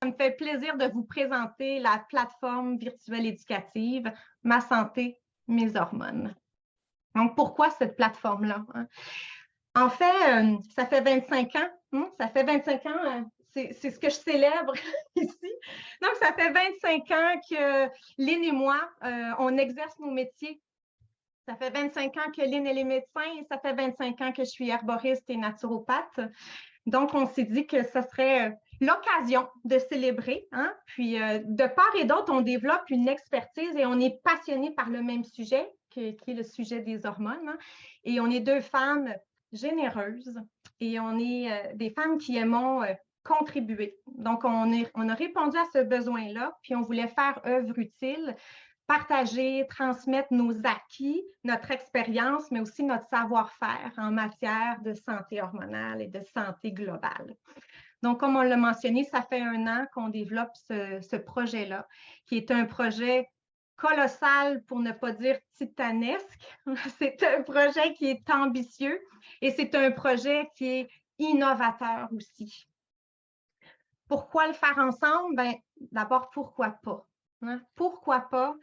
Ça me fait plaisir de vous présenter la plateforme virtuelle éducative Ma santé, mes hormones. Donc, pourquoi cette plateforme-là? En fait, ça fait 25 ans, ça fait 25 ans, c'est ce que je célèbre ici. Donc, ça fait 25 ans que Lynn et moi, on exerce nos métiers. Ça fait 25 ans que Lynn, elle est médecin et ça fait 25 ans que je suis herboriste et naturopathe. Donc, on s'est dit que ce serait l'occasion de célébrer. Puis, de part et d'autre, on développe une expertise et on est passionné par le même sujet, qui est le sujet des hormones. Et on est deux femmes généreuses et on est des femmes qui aimons contribuer. Donc, on a répondu à ce besoin-là, puis on voulait faire œuvre utile, partager, transmettre nos acquis, notre expérience, mais aussi notre savoir-faire en matière de santé hormonale et de santé globale. Donc, comme on l'a mentionné, ça fait 1 an qu'on développe ce projet-là, qui est un projet colossal, pour ne pas dire titanesque. C'est un projet qui est ambitieux et c'est un projet qui est innovateur aussi. Pourquoi le faire ensemble? Bien, d'abord, pourquoi pas? Pourquoi pas?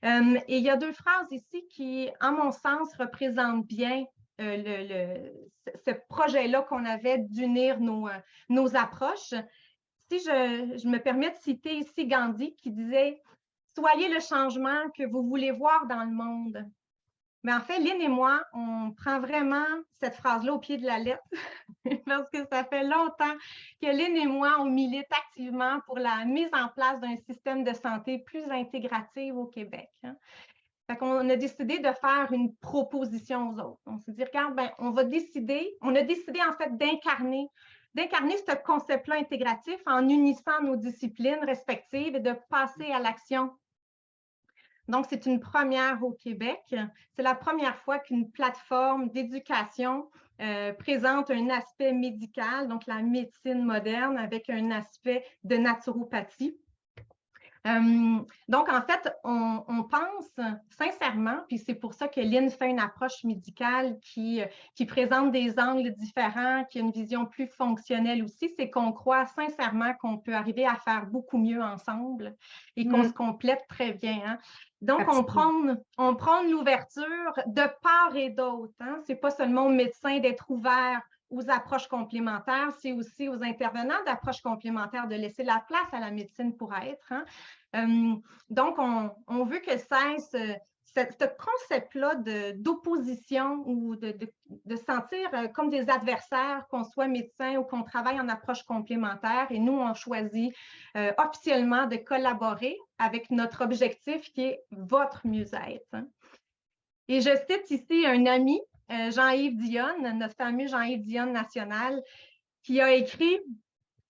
Et il y a 2 phrases ici qui, à mon sens, représentent bien ce projet-là qu'on avait d'unir nos approches. Si je me permets de citer ici Gandhi qui disait « Soyez le changement que vous voulez voir dans le monde ». Mais en fait, Lynn et moi, on prend vraiment cette phrase-là au pied de la lettre parce que ça fait longtemps que Lynn et moi, on milite activement pour la mise en place d'un système de santé plus intégratif au Québec. Fait qu'on a décidé de faire une proposition aux autres. On s'est dit, regarde, ben, on a décidé en fait d'incarner ce concept-là intégratif en unissant nos disciplines respectives et de passer à l'action. Donc, c'est une première au Québec. C'est la première fois qu'une plateforme d'éducation présente un aspect médical, donc la médecine moderne, avec un aspect de naturopathie. Donc, en fait, on pense sincèrement, puis c'est pour ça que Lynn fait une approche médicale qui présente des angles différents, qui a une vision plus fonctionnelle aussi, c'est qu'on croit sincèrement qu'on peut arriver à faire beaucoup mieux ensemble et qu'on se complète très bien. Donc, on prend l'ouverture de part et d'autre. Ce n'est pas seulement aux médecins d'être ouverts aux approches complémentaires, c'est aussi aux intervenants d'approches complémentaires de laisser la place à la médecine pour être. Donc, on veut que cesse ce concept-là d'opposition ou de sentir comme des adversaires, qu'on soit médecin ou qu'on travaille en approche complémentaire. Et nous, on choisit officiellement de collaborer avec notre objectif qui est votre mieux-être. Et je cite ici un ami, Jean-Yves Dionne, notre fameux Jean-Yves Dionne national, qui a écrit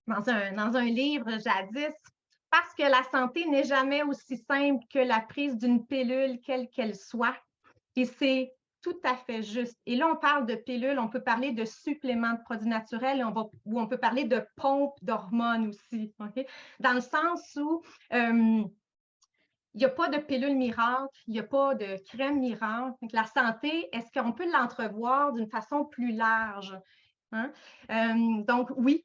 dans un livre jadis « Parce que la santé n'est jamais aussi simple que la prise d'une pilule, quelle qu'elle soit. » Et c'est tout à fait juste. Et là, on parle de pilules, on peut parler de suppléments de produits naturels, ou on peut parler de pompes d'hormones aussi, okay? Dans le sens où il n'y a pas de pilule miracle, il n'y a pas de crème miracle. Donc, la santé, est-ce qu'on peut l'entrevoir d'une façon plus large? Donc, oui,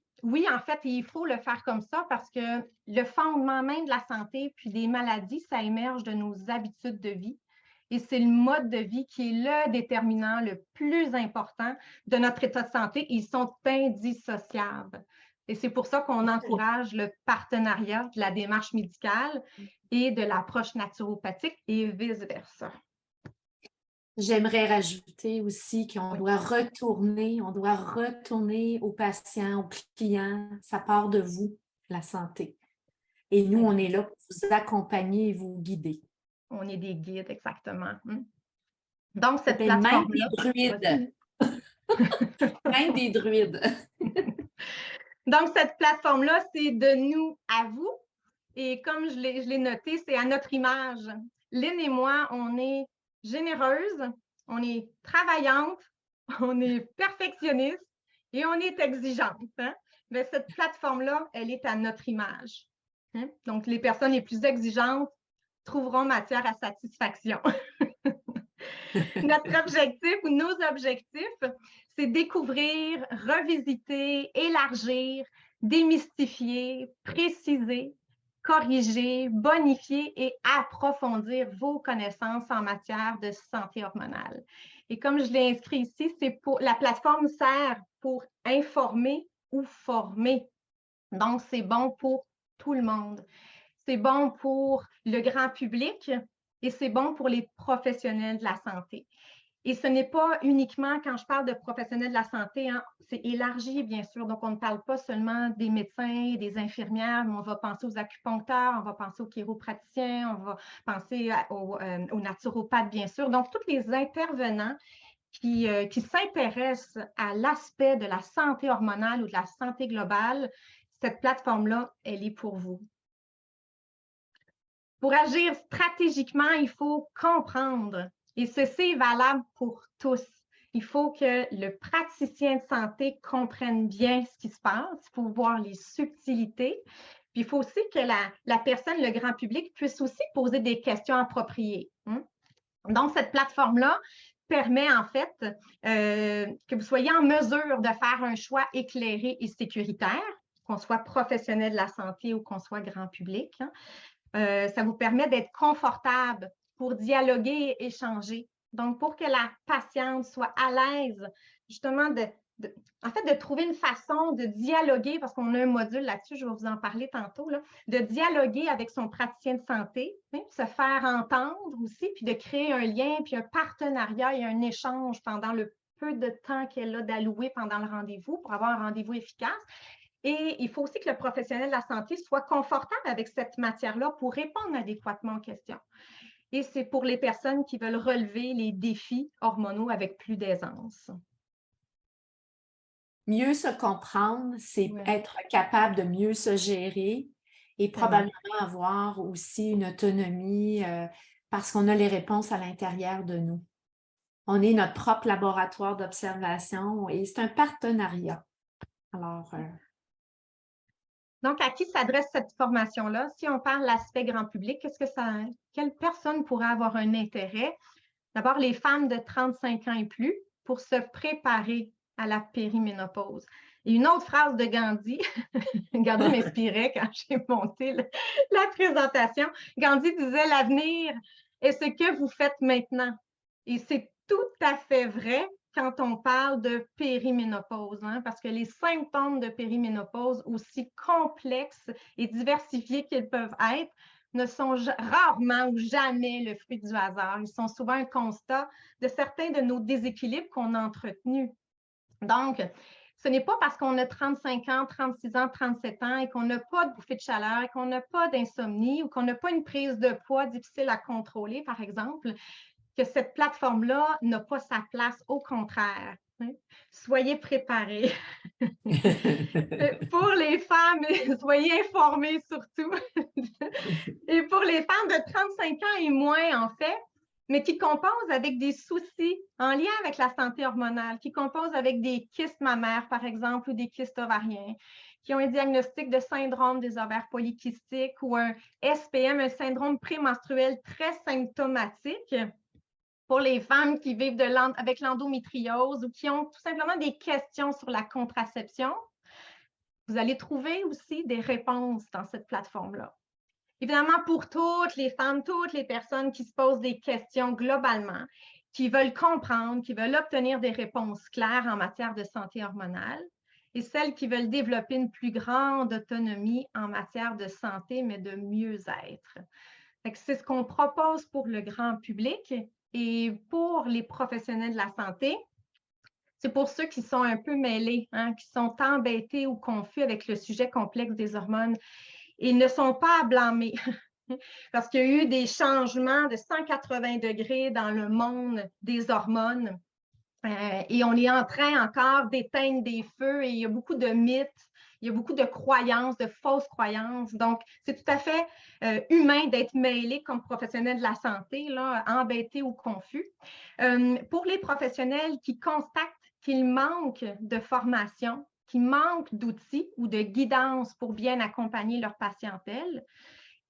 en fait, il faut le faire comme ça parce que le fondement même de la santé puis des maladies, ça émerge de nos habitudes de vie. Et c'est le mode de vie qui est le déterminant le plus important de notre état de santé. Ils sont indissociables. Et c'est pour ça qu'on encourage le partenariat de la démarche médicale et de l'approche naturopathique et vice-versa. J'aimerais rajouter aussi qu'on doit retourner aux patients, aux clients. Ça part de vous, la santé. Et nous, on est là pour vous accompagner et vous guider. On est des guides, exactement. Donc, cette plateforme-là… Même des druides. Même des druides. Donc, cette plateforme-là, c'est de nous à vous. Et comme je l'ai noté, c'est à notre image. Lynn et moi, on est généreuses, on est travaillantes, on est perfectionnistes et on est exigeantes. Mais cette plateforme-là, elle est à notre image. Donc, les personnes les plus exigeantes trouveront matière à satisfaction. Notre objectif ou nos objectifs, c'est découvrir, revisiter, élargir démystifier, préciser, corriger, bonifier et approfondir vos connaissances en matière de santé hormonale. Et comme je l'ai inscrit ici, la plateforme sert pour informer ou former. Donc, c'est bon pour tout le monde. C'est bon pour le grand public et c'est bon pour les professionnels de la santé. Et ce n'est pas uniquement, quand je parle de professionnels de la santé, hein, c'est élargi, bien sûr. Donc, on ne parle pas seulement des médecins, des infirmières, mais on va penser aux acupuncteurs, on va penser aux chiropraticiens, on va penser aux naturopathes, bien sûr. Donc, tous les intervenants qui s'intéressent à l'aspect de la santé hormonale ou de la santé globale, cette plateforme-là, elle est pour vous. Pour agir stratégiquement, il faut comprendre. Et ceci est valable pour tous. Il faut que le praticien de santé comprenne bien ce qui se passe. Il faut voir les subtilités. Puis il faut aussi que la personne, le grand public, puisse aussi poser des questions appropriées. Donc, cette plateforme-là permet en fait que vous soyez en mesure de faire un choix éclairé et sécuritaire, qu'on soit professionnel de la santé ou qu'on soit grand public. Ça vous permet d'être confortable pour dialoguer et échanger. Donc, pour que la patiente soit à l'aise, justement, en fait, de trouver une façon de dialoguer, parce qu'on a un module là-dessus, je vais vous en parler tantôt, là, de dialoguer avec son praticien de santé, se faire entendre aussi, puis de créer un lien, puis un partenariat et un échange pendant le peu de temps qu'elle a d'allouer pendant le rendez-vous pour avoir un rendez-vous efficace. Et il faut aussi que le professionnel de la santé soit confortable avec cette matière-là pour répondre adéquatement aux questions. Et c'est pour les personnes qui veulent relever les défis hormonaux avec plus d'aisance. Mieux se comprendre, c'est être capable de mieux se gérer et probablement avoir aussi une autonomie parce qu'on a les réponses à l'intérieur de nous. On est notre propre laboratoire d'observation et c'est un partenariat. Alors, donc, à qui s'adresse cette formation-là? Si on parle de l'aspect grand public, quelle personne pourrait avoir un intérêt? D'abord, les femmes de 35 ans et plus pour se préparer à la périménopause. Et une autre phrase de Gandhi, Gandhi m'inspirait quand j'ai monté la présentation. Gandhi disait « L'avenir est ce que vous faites maintenant ». Et c'est tout à fait vrai quand on parle de périménopause, parce que les symptômes de périménopause, aussi complexes et diversifiés qu'ils peuvent être, ne sont rarement ou jamais le fruit du hasard. Ils sont souvent un constat de certains de nos déséquilibres qu'on a entretenus. Donc, ce n'est pas parce qu'on a 35 ans, 36 ans, 37 ans et qu'on n'a pas de bouffée de chaleur, et qu'on n'a pas d'insomnie ou qu'on n'a pas une prise de poids difficile à contrôler, par exemple, que cette plateforme-là n'a pas sa place. Au contraire, soyez préparés. Pour les femmes, soyez informés surtout. Et pour les femmes de 35 ans et moins, en fait, mais qui composent avec des soucis en lien avec la santé hormonale, qui composent avec des kystes mammaires, par exemple, ou des kystes ovariens, qui ont un diagnostic de syndrome des ovaires polykystiques ou un SPM, un syndrome prémenstruel très symptomatique. Pour les femmes qui vivent avec l'endométriose ou qui ont tout simplement des questions sur la contraception, vous allez trouver aussi des réponses dans cette plateforme-là. Évidemment, pour toutes les femmes, toutes les personnes qui se posent des questions globalement, qui veulent comprendre, qui veulent obtenir des réponses claires en matière de santé hormonale, et celles qui veulent développer une plus grande autonomie en matière de santé, mais de mieux-être. C'est ce qu'on propose pour le grand public et pour les professionnels de la santé. C'est pour ceux qui sont un peu mêlés, qui sont embêtés ou confus avec le sujet complexe des hormones. Ils ne sont pas à blâmer parce qu'il y a eu des changements de 180 degrés dans le monde des hormones et on est en train encore d'éteindre des feux et il y a beaucoup de mythes, il y a beaucoup de croyances, de fausses croyances. Donc, c'est tout à fait humain d'être mêlé comme professionnel de la santé, là, embêté ou confus. Pour les professionnels qui constatent qu'il manque de formation, qui manquent d'outils ou de guidance pour bien accompagner leur patientèle,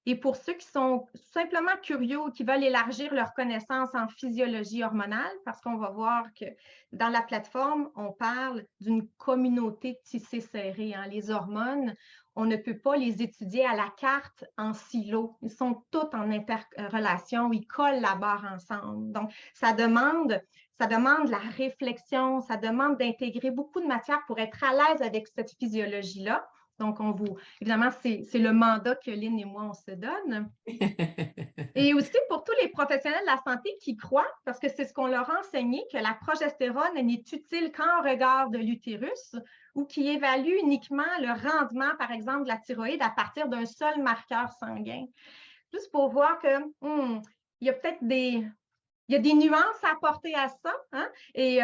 Et pour ceux qui sont simplement curieux ou qui veulent élargir leurs connaissances en physiologie hormonale, parce qu'on va voir que dans la plateforme, on parle d'une communauté tissée serrée. Hein. Les hormones, on ne peut pas les étudier à la carte en silo. Ils sont tous en interrelation, ils collaborent ensemble. Donc, ça demande la réflexion, ça demande d'intégrer beaucoup de matière pour être à l'aise avec cette physiologie-là. Donc, évidemment, c'est le mandat que Lynn et moi, on se donne. Et aussi pour tous les professionnels de la santé qui croient, parce que c'est ce qu'on leur a enseigné, que la progestérone n'est utile qu'en regard de l'utérus ou qui évalue uniquement le rendement, par exemple, de la thyroïde à partir d'un seul marqueur sanguin. Juste pour voir que il y a peut-être des nuances à apporter à ça. Hein? Et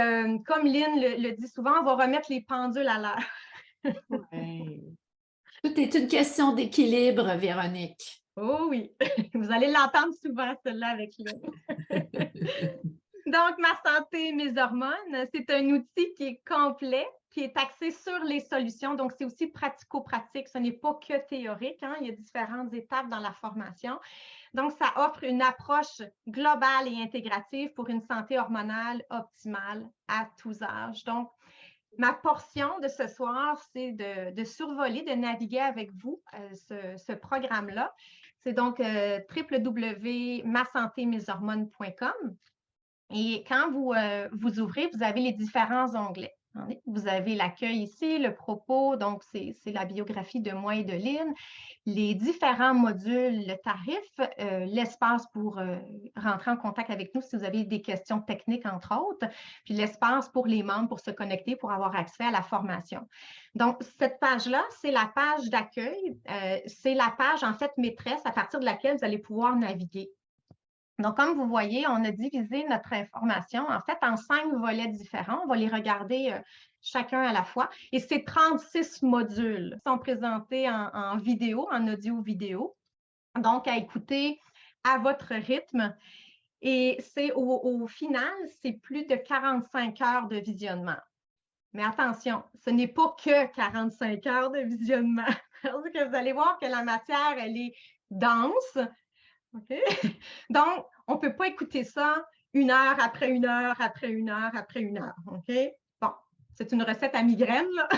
comme Lynn le dit souvent, on va remettre les pendules à l'heure. Ouais. Tout est une question d'équilibre, Véronique. Oh oui, vous allez l'entendre souvent, celle-là, avec Lynn. Donc, Ma santé, mes hormones, c'est un outil qui est complet, qui est axé sur les solutions. Donc, c'est aussi pratico-pratique. Ce n'est pas que théorique. Hein? Il y a différentes étapes dans la formation. Donc, ça offre une approche globale et intégrative pour une santé hormonale optimale à tous âges. Donc, ma portion de ce soir, c'est de survoler, de naviguer avec vous ce programme-là. C'est donc www.masantémeshormones.com. Et quand vous ouvrez, vous avez les différents onglets. Vous avez l'accueil ici, le propos, donc c'est la biographie de moi et de Lynn, les différents modules, le tarif, l'espace pour rentrer en contact avec nous si vous avez des questions techniques, entre autres, puis l'espace pour les membres pour se connecter, pour avoir accès à la formation. Donc, cette page-là, c'est la page d'accueil. C'est la page, en fait, maîtresse à partir de laquelle vous allez pouvoir naviguer. Donc, comme vous voyez, on a divisé notre information en fait en 5 volets différents. On va les regarder chacun à la fois. Et ces 36 modules sont présentés en vidéo, en audio-vidéo. Donc, à écouter à votre rythme. Et c'est au final, c'est plus de 45 heures de visionnement. Mais attention, ce n'est pas que 45 heures de visionnement. Parce que vous allez voir que la matière, elle est dense. OK? Donc, on ne peut pas écouter ça 1 heure après 1 heure après 1 heure après 1 heure. OK? Bon, c'est une recette à migraine, là.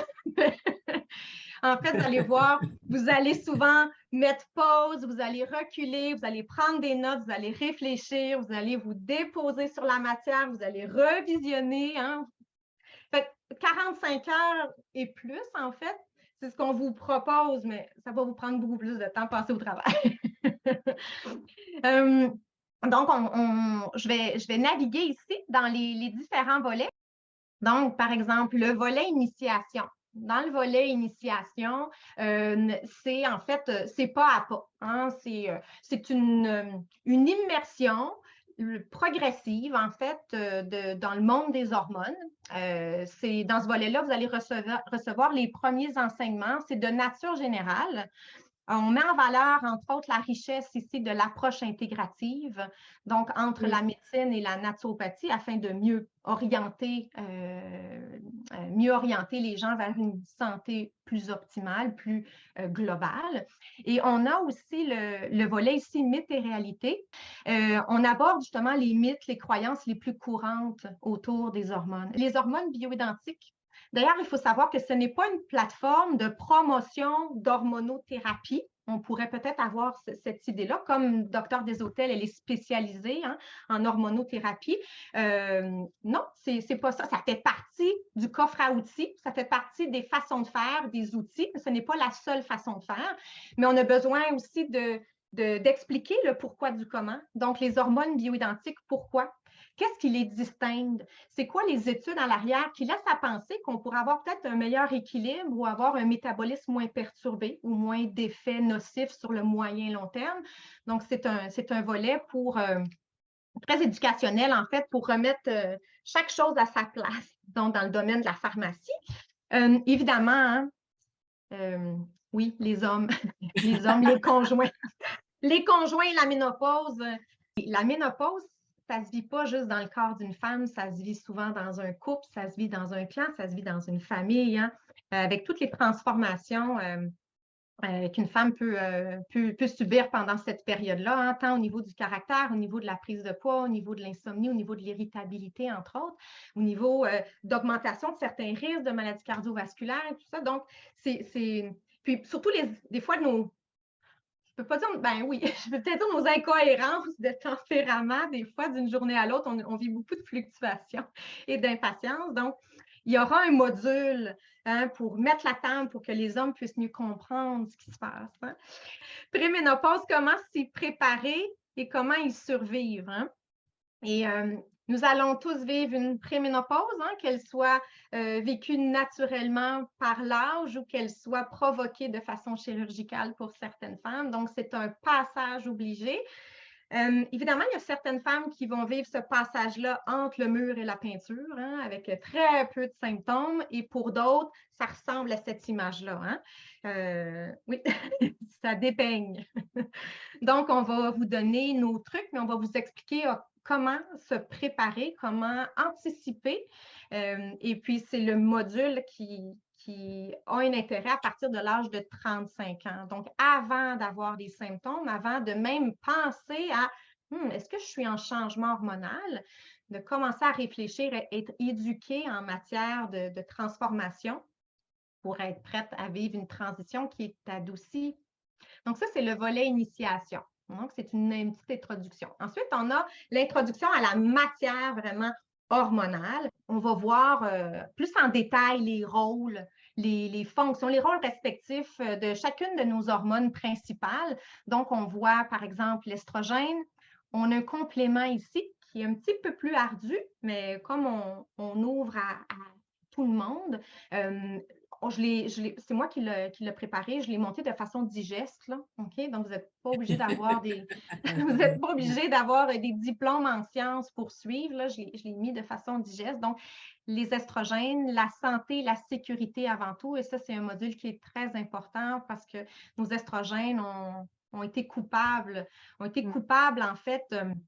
En fait, vous allez voir, vous allez souvent mettre pause, vous allez reculer, vous allez prendre des notes, vous allez réfléchir, vous allez vous déposer sur la matière, vous allez revisionner. Hein? Fait que 45 heures et plus, en fait, c'est ce qu'on vous propose, mais ça va vous prendre beaucoup plus de temps, passer au travail. Donc, je vais naviguer ici dans les différents volets. Donc, par exemple, le volet initiation. Dans le volet initiation, c'est en fait, c'est pas à pas. Hein? C'est une immersion progressive, en fait, dans le monde des hormones. C'est dans ce volet-là, vous allez recevoir les premiers enseignements. C'est de nature générale. On met en valeur, entre autres, la richesse ici de l'approche intégrative, donc entre la médecine et la naturopathie, afin de mieux orienter les gens vers une santé plus optimale, plus globale. Et on a aussi le volet ici, mythes et réalités. On aborde justement les mythes, les croyances les plus courantes autour des hormones. Les hormones bioidentiques. D'ailleurs, il faut savoir que ce n'est pas une plateforme de promotion d'hormonothérapie. On pourrait peut-être avoir cette idée-là, comme Docteur Deshôtels, elle est spécialisée en hormonothérapie. Non, c'est pas ça. Ça fait partie du coffre à outils, ça fait partie des façons de faire, des outils. Ce n'est pas la seule façon de faire, mais on a besoin aussi d'expliquer le pourquoi du comment. Donc, les hormones bioidentiques, pourquoi? Qu'est-ce qui les distingue? C'est quoi les études en arrière qui laissent à penser qu'on pourrait avoir peut-être un meilleur équilibre ou avoir un métabolisme moins perturbé ou moins d'effets nocifs sur le moyen et long terme? Donc, c'est un volet très éducationnel, en fait, pour remettre chaque chose à sa place, donc dans le domaine de la pharmacie. Évidemment, oui, les hommes, les conjoints. Les conjoints et la ménopause. La ménopause, ça ne se vit pas juste dans le corps d'une femme, ça se vit souvent dans un couple, ça se vit dans un clan, ça se vit dans une famille, hein, avec toutes les transformations qu'une femme peut subir pendant cette période-là, hein, tant au niveau du caractère, au niveau de la prise de poids, au niveau de l'insomnie, au niveau de l'irritabilité, entre autres, au niveau d'augmentation de certains risques de maladies cardiovasculaires et tout ça. Donc, puis surtout, des fois, je peux pas dire, ben oui, je peux peut-être dire nos incohérences de tempérament. Des fois, d'une journée à l'autre, on vit beaucoup de fluctuations et d'impatience. Donc, il y aura un module, hein, pour mettre la table pour que les hommes puissent mieux comprendre ce qui se passe, hein. Préménopause, comment s'y préparer et comment y survivre, hein? Et nous allons tous vivre une préménopause, hein, qu'elle soit vécue naturellement par l'âge ou qu'elle soit provoquée de façon chirurgicale pour certaines femmes. Donc, c'est un passage obligé. Évidemment, il y a certaines femmes qui vont vivre ce passage-là entre le mur et la peinture, hein, avec très peu de symptômes, et pour d'autres, ça ressemble à cette image-là, hein. Oui, ça dépeigne. Donc, on va vous donner nos trucs, mais on va vous expliquer comment se préparer, comment anticiper. Et puis, c'est le module qui a un intérêt à partir de l'âge de 35 ans. Donc, avant d'avoir des symptômes, avant de même penser à est-ce que je suis en changement hormonal, de commencer à réfléchir, à être éduqué en matière de transformation pour être prête à vivre une transition qui est adoucie. Donc, ça, c'est le volet initiation. Donc, c'est une petite introduction. Ensuite, on a l'introduction à la matière vraiment hormonale. On va voir plus en détail les rôles, les fonctions, les rôles respectifs de chacune de nos hormones principales. Donc, on voit, par exemple, l'estrogène. On a un complément ici qui est un petit peu plus ardu, mais comme on ouvre à tout le monde, c'est moi qui l'ai préparé. Je l'ai monté de façon digeste, là, OK? Donc, vous n'êtes pas obligé d'avoir vous n'êtes pas obligé d'avoir des diplômes en sciences pour suivre. Là. Je l'ai mis de façon digeste. Donc, les estrogènes, la santé, la sécurité avant tout. Et ça, c'est un module qui est très important parce que nos estrogènes ont été coupables. En fait.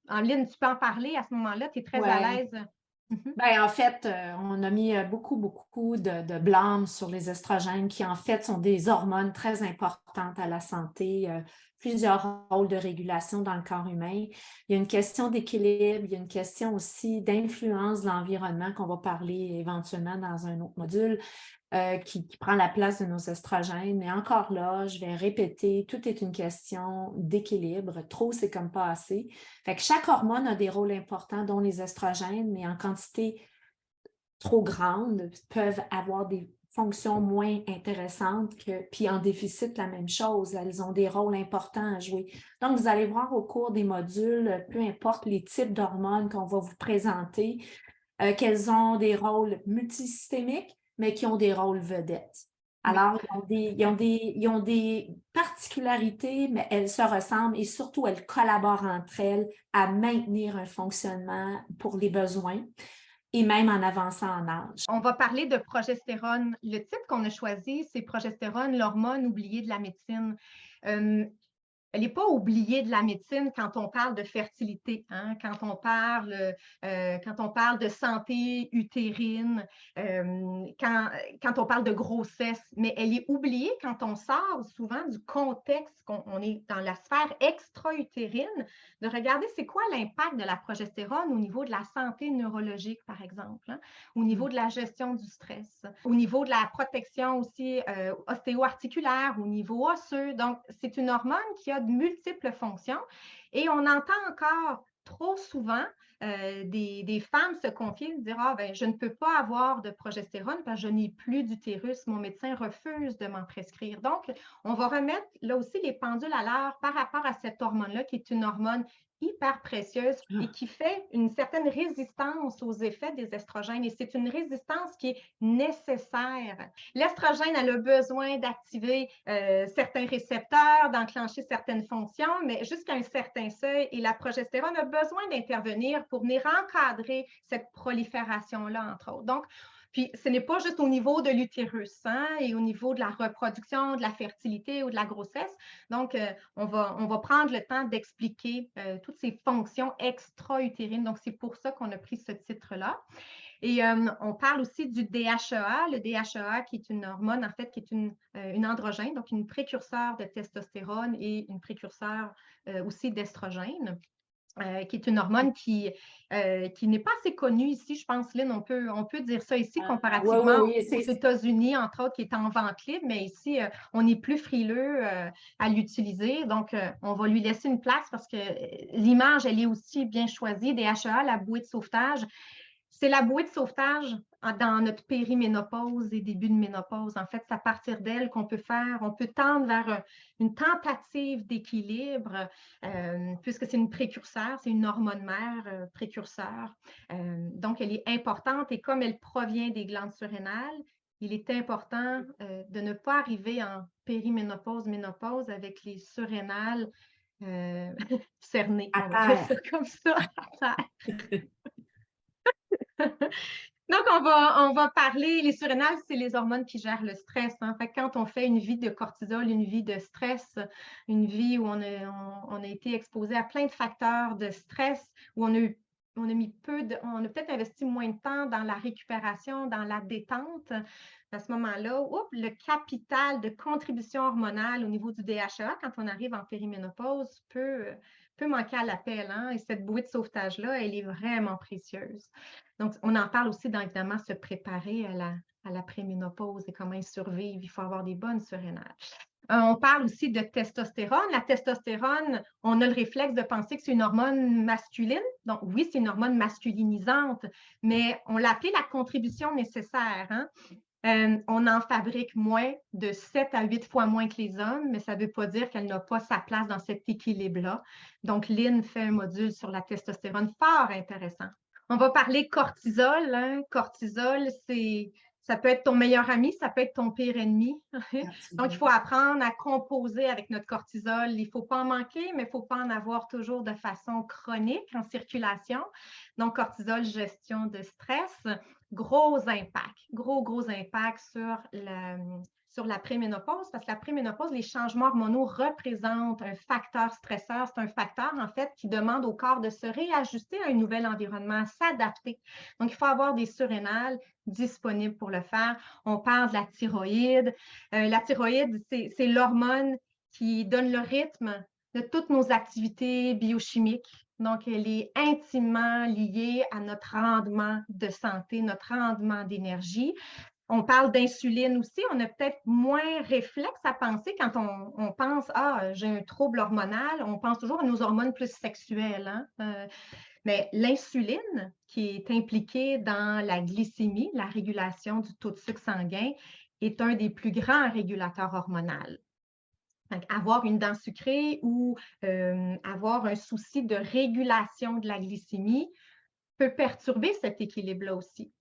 Anne-Lyne, tu peux en parler à ce moment-là. Tu es très à Ouais. l'aise. Mhm. Ben, en fait, on a mis beaucoup de blâme sur les estrogènes qui, en fait, sont des hormones très importantes à la santé, plusieurs rôles de régulation dans le corps humain. Il y a une question d'équilibre, il y a une question aussi d'influence de l'environnement qu'on va parler éventuellement dans un autre module. Qui prend la place de nos estrogènes. Mais encore là, je vais répéter, tout est une question d'équilibre. Trop, c'est comme pas assez. Fait que chaque hormone a des rôles importants, dont les estrogènes, mais en quantité trop grande, peuvent avoir des fonctions moins intéressantes puis en déficit, la même chose. Elles ont des rôles importants à jouer. Donc, vous allez voir au cours des modules, peu importe les types d'hormones qu'on va vous présenter, qu'elles ont des rôles multisystémiques, mais qui ont des rôles vedettes. Alors, ils ont des particularités, mais elles se ressemblent et surtout, elles collaborent entre elles à maintenir un fonctionnement pour les besoins et même en avançant en âge. On va parler de progestérone. Le titre qu'on a choisi, c'est progestérone, l'hormone oubliée de la médecine. Elle n'est pas oubliée de la médecine quand on parle de fertilité, hein, quand on parle de santé utérine, quand on parle de grossesse, mais elle est oubliée quand on sort souvent du contexte qu'on est dans la sphère extra-utérine, de regarder c'est quoi l'impact de la progestérone au niveau de la santé neurologique, par exemple, hein, au niveau de la gestion du stress, au niveau de la protection aussi ostéo-articulaire, au niveau osseux. Donc, c'est une hormone qui a de multiples fonctions et on entend encore trop souvent des femmes se confier, dire ah, ben, je ne peux pas avoir de progestérone parce que je n'ai plus d'utérus, mon médecin refuse de m'en prescrire. Donc, on va remettre là aussi les pendules à l'heure par rapport à cette hormone-là qui est une hormone hyper précieuse et qui fait une certaine résistance aux effets des estrogènes. Et c'est une résistance qui est nécessaire. L'estrogène a le besoin d'activer certains récepteurs, d'enclencher certaines fonctions, mais jusqu'à un certain seuil. Et la progestérone a besoin d'intervenir pour venir encadrer cette prolifération-là, entre autres. Donc, puis, ce n'est pas juste au niveau de l'utérus, hein, et au niveau de la reproduction, de la fertilité ou de la grossesse. Donc, on va prendre le temps d'expliquer toutes ces fonctions extra-utérines. Donc, c'est pour ça qu'on a pris ce titre-là. Et on parle aussi du DHEA, le DHEA qui est une hormone, en fait, qui est une androgène, donc une précurseur de testostérone et une précurseur aussi d'estrogène. Qui est une hormone qui n'est pas assez connue ici, je pense, Lynn, on peut dire ça ici comparativement aux États-Unis, entre autres, qui est en vente libre, mais ici, on est plus frileux à l'utiliser. Donc, on va lui laisser une place parce que l'image, elle est aussi bien choisie. DHEA, la bouée de sauvetage, c'est la bouée de sauvetage dans notre périménopause et début de ménopause. En fait, c'est à partir d'elle qu'on peut on peut tendre vers une tentative d'équilibre, puisque c'est une précurseur, c'est une hormone mère précurseur. Donc, elle est importante et comme elle provient des glandes surrénales, il est important de ne pas arriver en périménopause, ménopause avec les surrénales cernées. On va dire ça comme ça, à terre. Donc, on va parler, les surrénales, c'est les hormones qui gèrent le stress. Hein. Fait que quand on fait une vie de cortisol, une vie de stress, une vie où on a été exposé à plein de facteurs de stress, où on a mis on a peut-être investi moins de temps dans la récupération, dans la détente. À ce moment-là, le capital de contribution hormonale au niveau du DHEA, quand on arrive en périménopause, peut manquer à l'appel. Hein? Et cette bouée de sauvetage-là, elle est vraiment précieuse. Donc, on en parle aussi dans, évidemment, se préparer à la préménopause et comment y survivre. Il faut avoir des bonnes surrénales. On parle aussi de testostérone. La testostérone, on a le réflexe de penser que c'est une hormone masculine. Donc, oui, c'est une hormone masculinisante, mais on l'appelle la contribution nécessaire. Hein? On en fabrique moins de 7 à 8 fois moins que les hommes, mais ça ne veut pas dire qu'elle n'a pas sa place dans cet équilibre-là. Donc, Lynn fait un module sur la testostérone fort intéressant. On va parler cortisol. Hein? Cortisol, ça peut être ton meilleur ami, ça peut être ton pire ennemi. Donc, il faut apprendre à composer avec notre cortisol. Il ne faut pas en manquer, mais il ne faut pas en avoir toujours de façon chronique en circulation. Donc, cortisol, gestion de stress, gros impact, gros impact sur la préménopause, parce que la préménopause, les changements hormonaux représentent un facteur stresseur. C'est un facteur, en fait, qui demande au corps de se réajuster à un nouvel environnement, s'adapter. Donc, il faut avoir des surrénales disponibles pour le faire. On parle de la thyroïde. La thyroïde, c'est l'hormone qui donne le rythme de toutes nos activités biochimiques. Donc, elle est intimement liée à notre rendement de santé, notre rendement d'énergie. On parle d'insuline aussi. On a peut-être moins réflexe à penser quand on pense « Ah, j'ai un trouble hormonal », on pense toujours à nos hormones plus sexuelles. Hein? Mais l'insuline, qui est impliquée dans la glycémie, la régulation du taux de sucre sanguin, est un des plus grands régulateurs hormonaux. Donc, avoir une dent sucrée ou avoir un souci de régulation de la glycémie peut perturber cet équilibre-là aussi.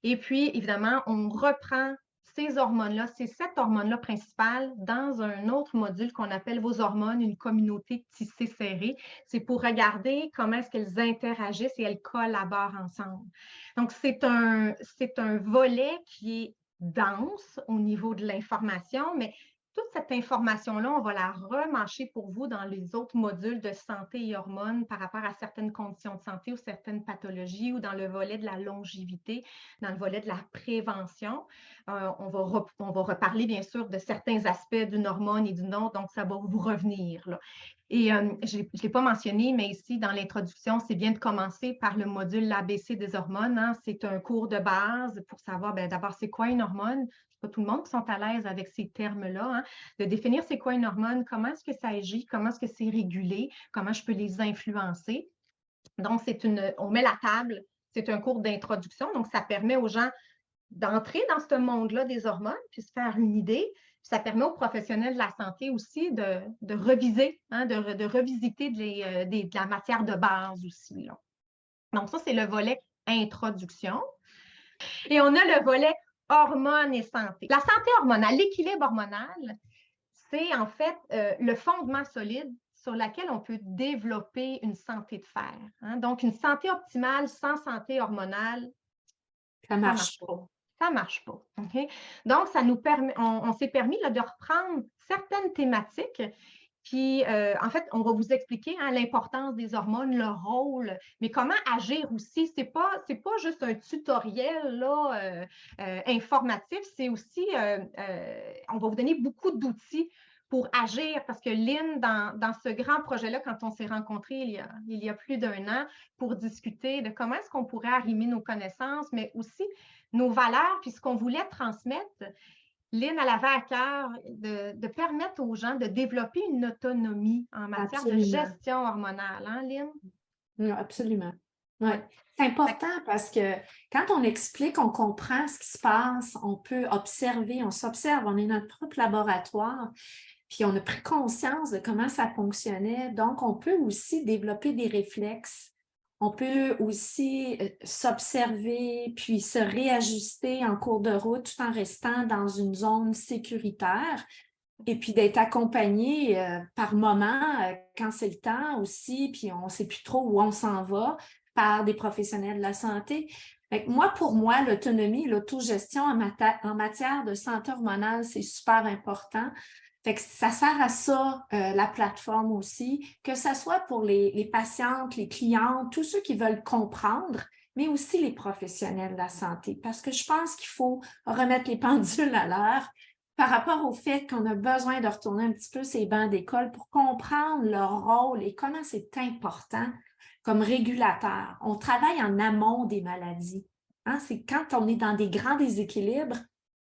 Et puis, évidemment, on reprend ces hormones-là, c'est cette hormone-là principale dans un autre module qu'on appelle vos hormones, une communauté tissée serrée. C'est pour regarder comment est-ce qu'elles interagissent et elles collaborent ensemble. Donc, c'est un volet qui est dense au niveau de l'information, mais toute cette information-là, on va la remâcher pour vous dans les autres modules de santé et hormones par rapport à certaines conditions de santé ou certaines pathologies ou dans le volet de la longévité, dans le volet de la prévention. On va reparler bien sûr de certains aspects d'une hormone et d'une autre, donc ça va vous revenir. Là. Et je ne l'ai pas mentionné, mais ici, dans l'introduction, c'est bien de commencer par le module l'ABC des hormones. Hein. C'est un cours de base pour savoir d'abord c'est quoi une hormone. Pas tout le monde qui sont à l'aise avec ces termes-là, hein, de définir c'est quoi une hormone, comment est-ce que ça agit, comment est-ce que c'est régulé, comment je peux les influencer. Donc, on met la table, c'est un cours d'introduction, donc ça permet aux gens d'entrer dans ce monde-là des hormones, puis se faire une idée. Puis ça permet aux professionnels de la santé aussi de reviser, hein, de revisiter de la matière de base aussi. Là. Donc, ça, c'est le volet introduction. Et on a le volet hormones et santé. La santé hormonale, l'équilibre hormonal, c'est en fait le fondement solide sur lequel on peut développer une santé de fer. Hein? Donc, une santé optimale sans santé hormonale, ça ne marche pas. Ça ne marche pas. Okay? Donc, ça nous permet, on s'est permis là, de reprendre certaines thématiques Puis, en fait, on va vous expliquer l'importance des hormones, leur rôle, mais comment agir aussi. C'est pas juste un tutoriel là, informatif, c'est aussi, on va vous donner beaucoup d'outils pour agir, parce que Lynn, dans ce grand projet-là, quand on s'est rencontrés il y a plus d'1 an, pour discuter de comment est-ce qu'on pourrait arrimer nos connaissances, mais aussi nos valeurs, puis ce qu'on voulait transmettre, Lynn, elle avait à cœur de permettre aux gens de développer une autonomie en matière de Absolument. gestion hormonale, hein, Lynn? Oui, absolument. Ouais. Ouais. C'est important parce que quand on explique, on comprend ce qui se passe, on peut observer, on s'observe, on est notre propre laboratoire, puis on a pris conscience de comment ça fonctionnait. Donc, on peut aussi développer des réflexes. On peut aussi s'observer, puis se réajuster en cours de route tout en restant dans une zone sécuritaire. Et puis d'être accompagné par moment, quand c'est le temps aussi, puis on ne sait plus trop où on s'en va, par des professionnels de la santé. Fait que moi, pour moi, l'autonomie, l'autogestion en matière de santé hormonale, c'est super important. Fait que ça sert à ça, la plateforme aussi, que ce soit pour les patientes, les clientes, tous ceux qui veulent comprendre, mais aussi les professionnels de la santé. Parce que je pense qu'il faut remettre les pendules à l'heure par rapport au fait qu'on a besoin de retourner un petit peu ces bancs d'école pour comprendre leur rôle et comment c'est important comme régulateur. On travaille en amont des maladies. Hein? C'est quand on est dans des grands déséquilibres,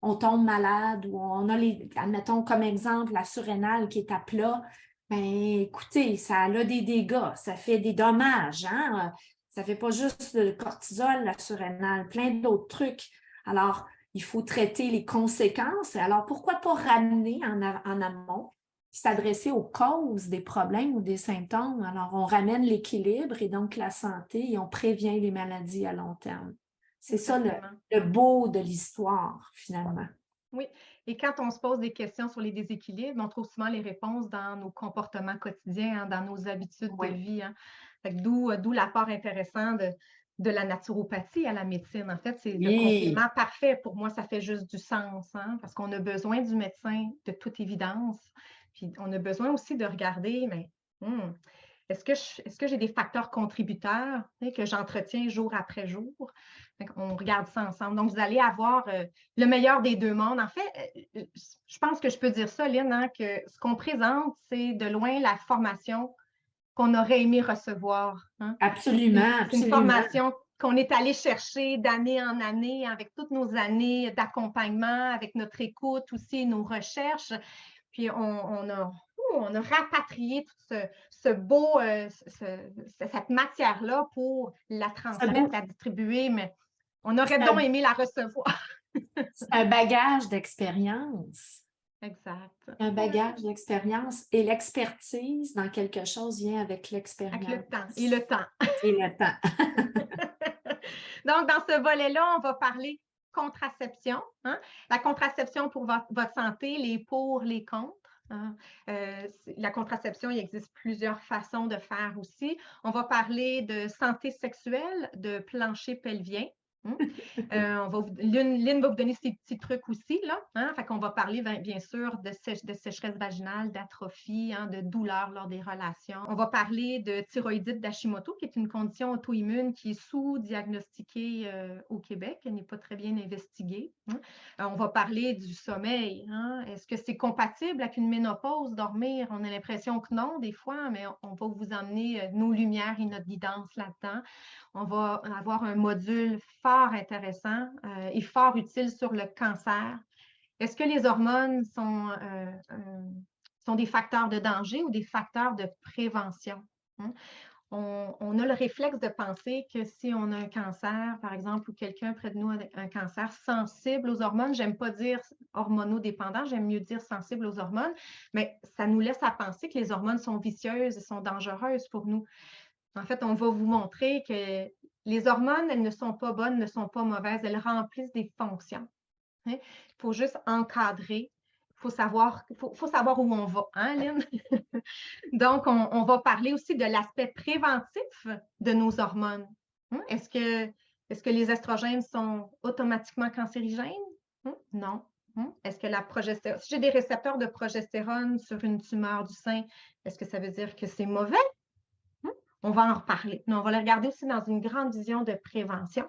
on tombe malade ou on a admettons comme exemple, la surrénale qui est à plat. Ben, écoutez, ça a des dégâts, ça fait des dommages. Hein? Ça ne fait pas juste le cortisol, la surrénale, plein d'autres trucs. Alors, il faut traiter les conséquences. Alors, pourquoi pas ramener en amont, s'adresser aux causes des problèmes ou des symptômes? Alors, on ramène l'équilibre et donc la santé et on prévient les maladies à long terme. C'est ça le beau de l'histoire, finalement. Oui, et quand on se pose des questions sur les déséquilibres, on trouve souvent les réponses dans nos comportements quotidiens, dans nos habitudes de vie. D'où l'apport intéressant de la naturopathie à la médecine. En fait, c'est le complément parfait. Pour moi, ça fait juste du sens, parce qu'on a besoin du médecin de toute évidence. Puis on a besoin aussi de regarder, mais est-ce que j'ai des facteurs contributeurs que j'entretiens jour après jour? On regarde ça ensemble. Donc, vous allez avoir le meilleur des deux mondes. En fait, je pense que je peux dire ça, Lynn, que ce qu'on présente, c'est de loin la formation qu'on aurait aimé recevoir. Absolument, c'est une formation qu'on est allé chercher d'année en année, avec toutes nos années d'accompagnement, avec notre écoute aussi, nos recherches. Puis on a rapatrié tout ce beau, cette matière-là pour la transmettre, la distribuer, mais on aurait donc aimé la recevoir. C'est un bagage d'expérience. Exact. Un bagage d'expérience et l'expertise dans quelque chose vient avec l'expérience. Avec le temps. Et le temps. Et le temps. Donc, dans ce volet-là, on va parler contraception. La contraception pour votre santé, les pour, les contre. La contraception, il existe plusieurs façons de faire aussi. On va parler de santé sexuelle, de plancher pelvien. Lynn va vous donner ces petits trucs aussi, là. Fait qu'on va parler, bien sûr, de sécheresse vaginale, d'atrophie, de douleur lors des relations. On va parler de thyroïdite d'Hashimoto, qui est une condition auto-immune qui est sous-diagnostiquée au Québec. Elle n'est pas très bien investiguée. On va parler du sommeil. Est-ce que c'est compatible avec une ménopause, dormir? On a l'impression que non, des fois, mais on va vous emmener nos lumières et notre guidance là-dedans. On va avoir un module fort intéressant et fort utile sur le cancer. Est-ce que les hormones sont des facteurs de danger ou des facteurs de prévention? On a le réflexe de penser que si on a un cancer, par exemple, ou quelqu'un près de nous a un cancer sensible aux hormones, j'aime pas dire hormonodépendant, j'aime mieux dire sensible aux hormones, mais ça nous laisse à penser que les hormones sont vicieuses et sont dangereuses pour nous. En fait, on va vous montrer que les hormones, elles ne sont pas bonnes, ne sont pas mauvaises, elles remplissent des fonctions. Il faut juste encadrer, il faut savoir où on va, Lynn? Donc, on va parler aussi de l'aspect préventif de nos hormones. Est-ce que les estrogènes sont automatiquement cancérigènes? Non. Est-ce que la progestérone, si j'ai des récepteurs de progestérone sur une tumeur du sein, est-ce que ça veut dire que c'est mauvais? On va en reparler. Mais on va le regarder aussi dans une grande vision de prévention.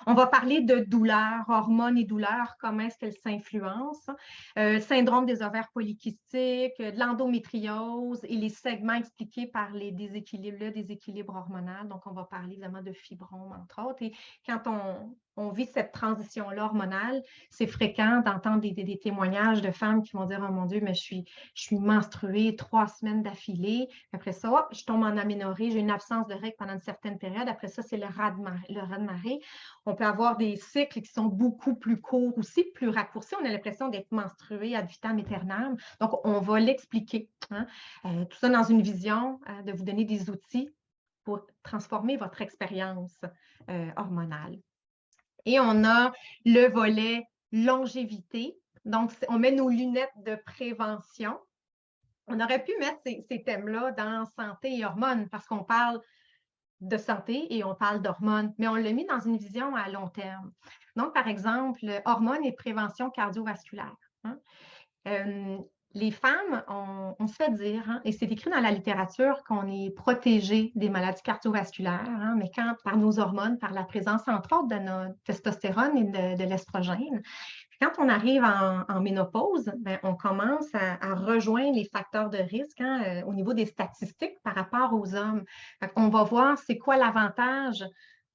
On va parler de douleurs, hormones et douleurs, comment est-ce qu'elles s'influencent, syndrome des ovaires polykystiques, de l'endométriose et les segments expliqués par les déséquilibres, le déséquilibre hormonal. Donc, on va parler évidemment de fibromes, entre autres. Et quand on vit cette transition-là hormonale, c'est fréquent d'entendre des témoignages de femmes qui vont dire « Oh mon Dieu, mais je suis menstruée 3 semaines d'affilée. Après ça, hop, je tombe en aménorrhée, j'ai une absence de règles pendant une certaine période. Après ça, c'est le raz-de-marée. On peut avoir des cycles qui sont beaucoup plus courts aussi, plus raccourcis. On a l'impression d'être menstruée ad vitam aeternam. Donc, on va l'expliquer. Tout ça dans une vision de vous donner des outils pour transformer votre expérience hormonale. Et on a le volet longévité. Donc, on met nos lunettes de prévention. On aurait pu mettre ces thèmes-là dans santé et hormones parce qu'on parle de santé et on parle d'hormones, mais on l'a mis dans une vision à long terme. Donc, par exemple, hormones et prévention cardiovasculaire. Les femmes, on se fait dire, et c'est écrit dans la littérature, qu'on est protégé des maladies cardiovasculaires, mais par nos hormones, par la présence, entre autres, de notre testostérone et de l'estrogène. Quand on arrive en ménopause, on commence à rejoindre les facteurs de risque au niveau des statistiques par rapport aux hommes. On va voir c'est quoi l'avantage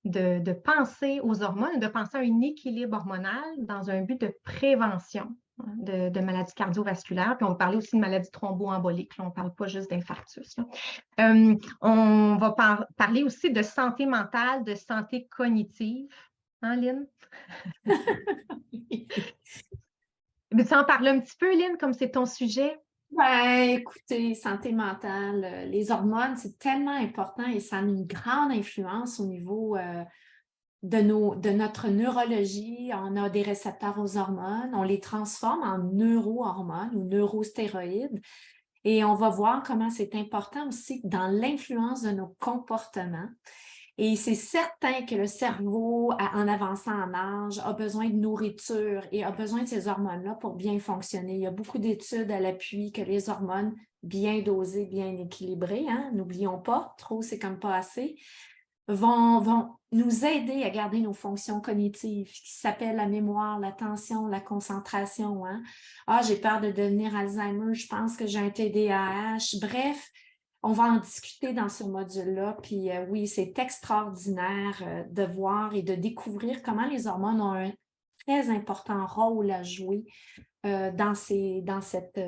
de penser aux hormones, de penser à un équilibre hormonal dans un but de prévention de maladies cardiovasculaires. Puis on va parler aussi de maladies thromboemboliques. On ne parle pas juste d'infarctus. On va parler aussi de santé mentale, de santé cognitive. Hein, Lynn? Mais tu en parles un petit peu, Lynn, comme c'est ton sujet? Ouais, écoutez, santé mentale, les hormones, c'est tellement important et ça a une grande influence au niveau de notre neurologie. On a des récepteurs aux hormones, on les transforme en neurohormones ou neurostéroïdes. Et on va voir comment c'est important aussi dans l'influence de nos comportements. Et c'est certain que le cerveau, en avançant en âge, a besoin de nourriture et a besoin de ces hormones-là pour bien fonctionner. Il y a beaucoup d'études à l'appui que les hormones bien dosées, bien équilibrées, n'oublions pas, trop c'est comme pas assez, vont nous aider à garder nos fonctions cognitives qui s'appellent la mémoire, l'attention, la concentration. Ah, j'ai peur de devenir Alzheimer, je pense que j'ai un TDAH. Bref, on va en discuter dans ce module-là. Puis oui, c'est extraordinaire de voir et de découvrir comment les hormones ont un très important rôle à jouer dans cette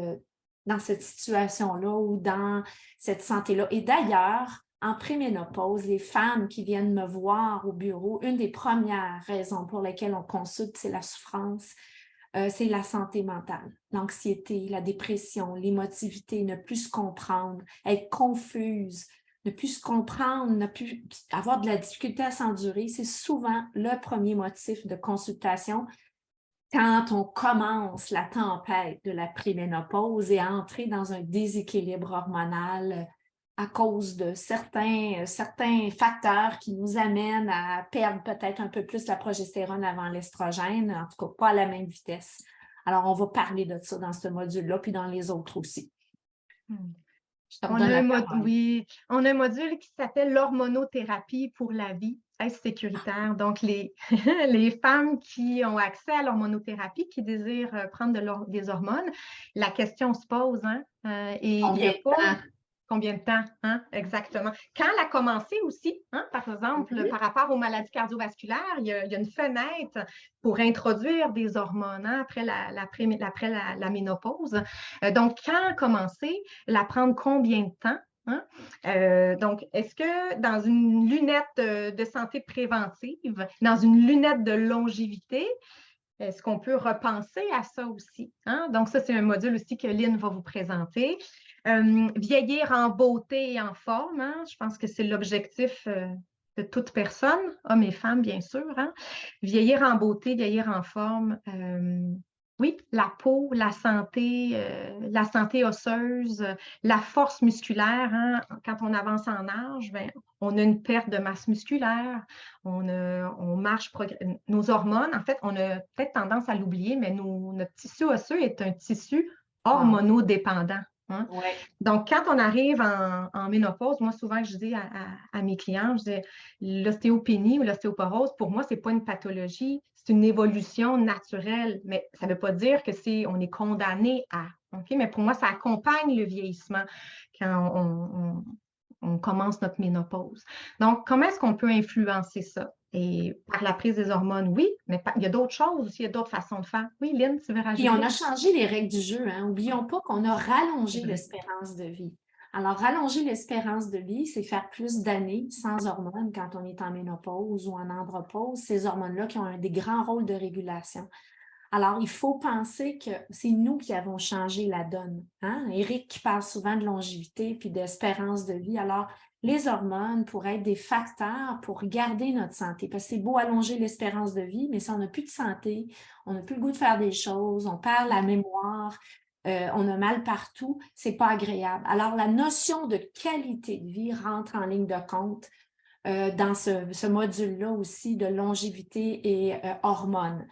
situation-là ou dans cette santé-là. Et d'ailleurs, en préménopause, les femmes qui viennent me voir au bureau, une des premières raisons pour lesquelles on consulte, c'est la souffrance, c'est la santé mentale, l'anxiété, la dépression, l'émotivité, ne plus se comprendre, être confuse, ne plus se comprendre, ne plus avoir de la difficulté à s'endurer. C'est souvent le premier motif de consultation quand on commence la tempête de la préménopause et à entrer dans un déséquilibre hormonal à cause de certains facteurs qui nous amènent à perdre peut-être un peu plus la progestérone avant l'estrogène, en tout cas pas à la même vitesse. Alors, on va parler de ça dans ce module-là, puis dans les autres aussi. On a un module qui s'appelle l'hormonothérapie pour la vie. Est-ce sécuritaire? Donc, les femmes qui ont accès à l'hormonothérapie, qui désirent prendre des hormones, la question se pose. Et il n'y a pas... Combien de temps? Exactement. Quand elle a commencé aussi, par exemple, par rapport aux maladies cardiovasculaires, il y a une fenêtre pour introduire des hormones après la ménopause. Donc, quand elle a commencé, la prendre combien de temps? Donc, est-ce que dans une lunette de santé préventive, dans une lunette de longévité, est-ce qu'on peut repenser à ça aussi? Donc, ça, c'est un module aussi que Lynn va vous présenter. Vieillir en beauté et en forme, je pense que c'est l'objectif de toute personne, hommes et femmes, bien sûr. Vieillir en beauté, vieillir en forme, Oui, la peau, la santé osseuse, la force musculaire, hein. Quand on avance en âge, ben, on a une perte de masse musculaire, on marche, nos hormones, en fait, on a peut-être tendance à l'oublier, mais notre tissu osseux est un tissu Wow. hormonodépendant, hein. Ouais. Donc, quand on arrive en ménopause, moi, souvent, je dis à mes clients, je dis, l'ostéopénie ou l'ostéoporose, pour moi, ce n'est pas une pathologie, c'est une évolution naturelle, mais ça ne veut pas dire que on est condamné à. OK? Mais pour moi, ça accompagne le vieillissement quand on commence notre ménopause. Donc, comment est-ce qu'on peut influencer ça? Et par la prise des hormones, oui, mais il y a d'autres choses aussi, il y a d'autres façons de faire. Oui, Lynn, tu veux Puis on rajouter? a changé les règles du jeu, hein. N'oublions pas qu'on a rallongé l'espérance de vie. Alors, rallonger l'espérance de vie, c'est faire plus d'années sans hormones quand on est en ménopause ou en andropause, ces hormones-là qui ont des grands rôles de régulation. Alors, il faut penser que c'est nous qui avons changé la donne, hein? Éric qui parle souvent de longévité puis d'espérance de vie. Alors, les hormones pourraient être des facteurs pour garder notre santé. Parce que c'est beau allonger l'espérance de vie, mais si on n'a plus de santé, on n'a plus le goût de faire des choses, on perd la mémoire, on a mal partout, c'est pas agréable. Alors, la notion de qualité de vie rentre en ligne de compte dans ce module-là aussi de longévité et hormones.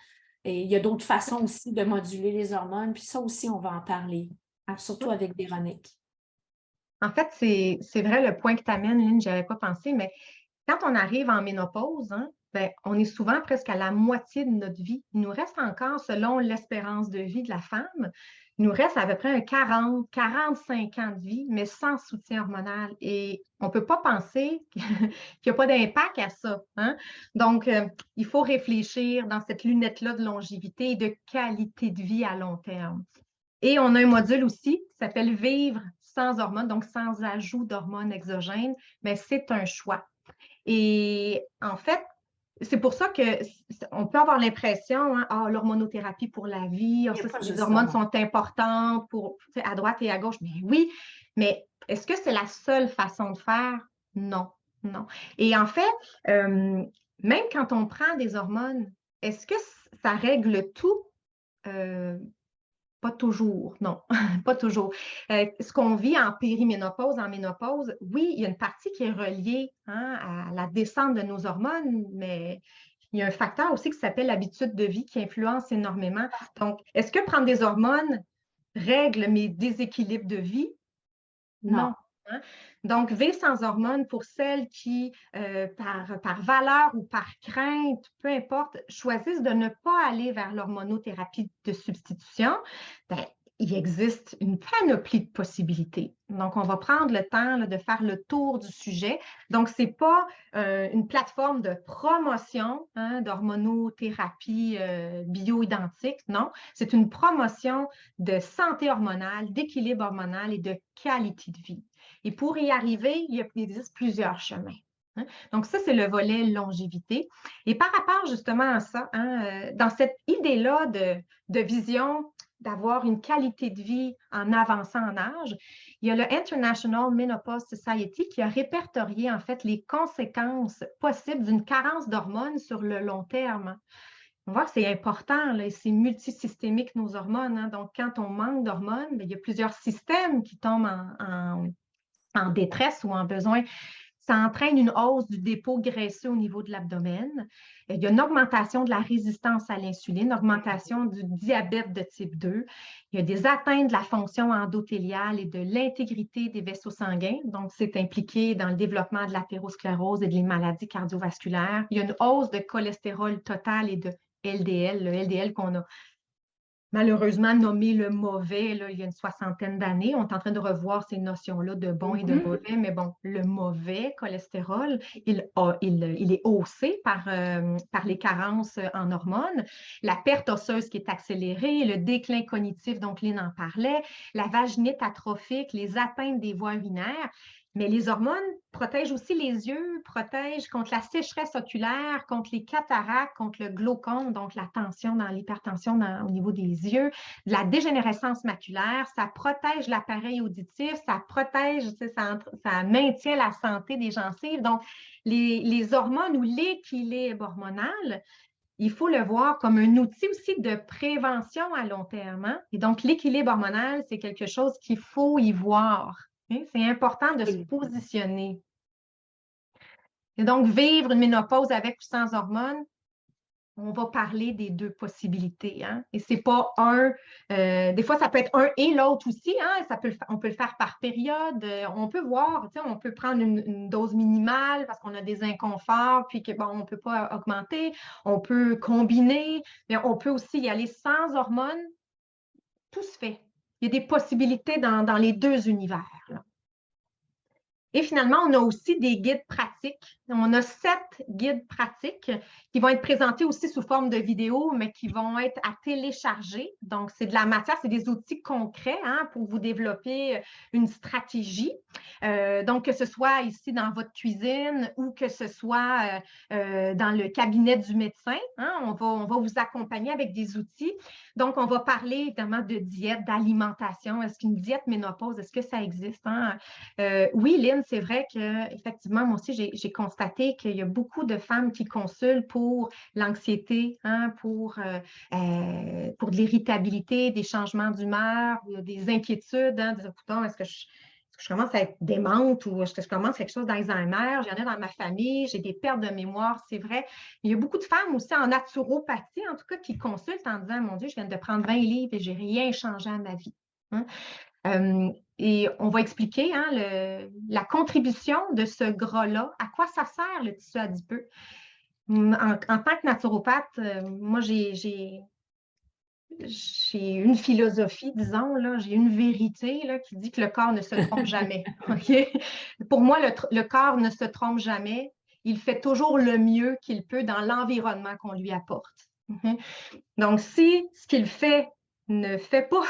Et il y a d'autres façons aussi de moduler les hormones, puis ça aussi, on va en parler, surtout avec Véronique. En fait, c'est vrai le point que tu amènes, Lynn, je n'y avais pas pensé, mais quand on arrive en ménopause, hein, ben, on est souvent presque à la moitié de notre vie. Il nous reste encore, selon l'espérance de vie de la femme, il nous reste à peu près un 40, 45 ans de vie, mais sans soutien hormonal. Et on ne peut pas penser qu'il n'y a pas d'impact à ça, hein? Donc, il faut réfléchir dans cette lunette-là de longévité et de qualité de vie à long terme. Et on a un module aussi qui s'appelle Vivre sans hormones, donc sans ajout d'hormones exogènes, mais c'est un choix. Et en fait, c'est pour ça qu'on peut avoir l'impression, hein, ah, l'hormonothérapie pour la vie, Il n'y a pas les juste hormones hormones. sont importantes pour à droite et à gauche. Mais oui, mais est-ce que c'est la seule façon de faire? Non, non. Et en fait, même quand on prend des hormones, est-ce que ça règle tout? Euh, Pas toujours, non, pas toujours. Ce qu'on vit en périménopause, en ménopause, oui, il y a une partie qui est reliée, hein, à la descente de nos hormones, mais il y a un facteur aussi qui s'appelle l'habitude de vie qui influence énormément. Donc, est-ce que prendre des hormones règle mes déséquilibres de vie? Non. Non, hein. Donc, vivre sans hormones pour celles qui, par valeur ou par crainte, peu importe, choisissent de ne pas aller vers l'hormonothérapie de substitution, ben, il existe une panoplie de possibilités. Donc, on va prendre le temps là, de faire le tour du sujet. Donc, ce n'est pas une plateforme de promotion, hein, d'hormonothérapie bioidentique, non. C'est une promotion de santé hormonale, d'équilibre hormonal et de qualité de vie. Et pour y arriver, il existe plusieurs chemins, hein. Donc, ça, c'est le volet longévité. Et par rapport justement à ça, hein, dans cette idée-là de vision d'avoir une qualité de vie en avançant en âge, il y a le International Menopause Society qui a répertorié en fait les conséquences possibles d'une carence d'hormones sur le long terme. On voit que c'est important, là, c'est multisystémique nos hormones, hein. Donc, quand on manque d'hormones, bien, il y a plusieurs systèmes qui tombent en détresse ou en besoin. Ça entraîne une hausse du dépôt graisseux au niveau de l'abdomen. Il y a une augmentation de la résistance à l'insuline, augmentation du diabète de type 2. Il y a des atteintes de la fonction endothéliale et de l'intégrité des vaisseaux sanguins. Donc, c'est impliqué dans le développement de l'athérosclérose et des maladies cardiovasculaires. Il y a une hausse de cholestérol total et de LDL, le LDL qu'on a malheureusement nommé le mauvais là, il y a une soixantaine d'années. On est en train de revoir ces notions-là de bon et de mauvais, mais bon, le mauvais cholestérol, il est haussé par les carences en hormones, la perte osseuse qui est accélérée, le déclin cognitif, donc Lynn en parlait, la vaginite atrophique, les atteintes des voies urinaires. Mais les hormones protègent aussi les yeux, protègent contre la sécheresse oculaire, contre les cataractes, contre le glaucome, donc la tension dans l'hypertension au niveau des yeux, la dégénérescence maculaire, ça protège l'appareil auditif, ça protège, ça maintient la santé des gencives. Donc, les hormones ou l'équilibre hormonal il faut le voir comme un outil aussi de prévention à long terme. Hein? Et donc, l'équilibre hormonal, c'est quelque chose qu'il faut y voir. Hein? C'est important de se positionner. Et donc, vivre une ménopause avec ou sans hormones, on va parler des deux possibilités. Hein? Et c'est pas des fois, ça peut être un et l'autre aussi. Hein? On peut le faire par période. On peut voir, on peut prendre une dose minimale parce qu'on a des inconforts, puis que, bon, on ne peut pas augmenter. On peut combiner, mais on peut aussi y aller sans hormones. Tout se fait. Il y a des possibilités dans les deux univers. Là. Et finalement, on a aussi des guides pratiques. On a 7 guides pratiques qui vont être présentés aussi sous forme de vidéos, mais qui vont être à télécharger. Donc, c'est de la matière, c'est des outils concrets hein, pour vous développer une stratégie. Donc, que ce soit ici dans votre cuisine ou que ce soit dans le cabinet du médecin, hein, on va vous accompagner avec des outils. Donc, on va parler évidemment de diète, d'alimentation. Est-ce qu'une diète ménopause, est-ce que ça existe? Hein? Oui, Lynn, c'est vrai qu'effectivement, moi aussi, j'ai constaté qu'il y a beaucoup de femmes qui consultent pour l'anxiété, hein, pour de l'irritabilité, des changements d'humeur, des inquiétudes, hein, est-ce que je commence à être démente ou est-ce que je commence quelque chose d'Alzheimer? J'en ai dans ma famille, j'ai des pertes de mémoire, c'est vrai. Il y a beaucoup de femmes aussi en naturopathie, en tout cas, qui consultent en disant, mon Dieu, je viens de prendre 20 livres et je n'ai rien changé à ma vie. Hein? Et on va expliquer hein, la contribution de ce gras-là, à quoi ça sert le tissu adipeux. En tant que naturopathe, moi, j'ai une philosophie, disons, là, j'ai une vérité là, qui dit que le corps ne se trompe jamais. Okay? Pour moi, le corps ne se trompe jamais. Il fait toujours le mieux qu'il peut dans l'environnement qu'on lui apporte. Okay? Donc, si ce qu'il fait ne fait pas